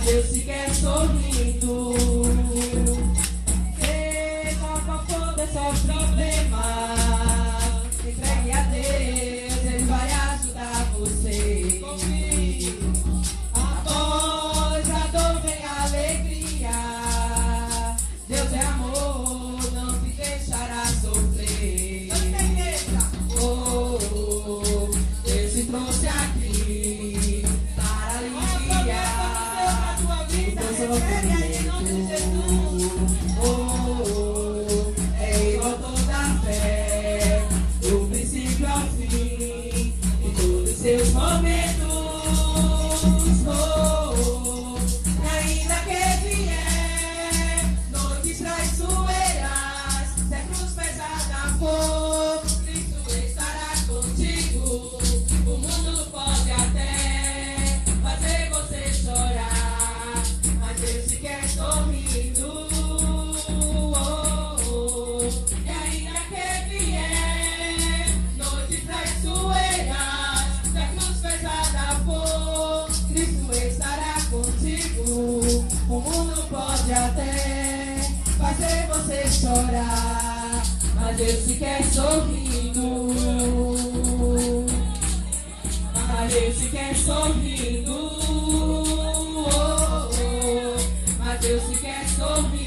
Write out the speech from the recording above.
mas Deus se quer sorrindo. Seja qual for o seu problema, entregue a Deus, Ele vai ajudar você. Após a dor vem a alegria, Deus é amor, não te deixará sofrer. Oh, Deus te trouxe aqui para aliviar o teu sofrimento. Oh, é Ele o autor da fé, do princípio ao fim, em todos os seus momentos. Oh, ainda que vier noites traiçoeiras, se a cruz pesada for, Cristo estará contigo. O mundo pode até fazer você chorar, mas Deus te quer sorrindo. Oh, e ainda que vier noites traiçoeiras, se a cruz pesada for, Cristo estará contigo. O mundo pode até fazer você chorar, mas Deus te quer sorrindo. Mas Deus te quer sorrindo. Oh, oh, mas Deus te quer sorrindo.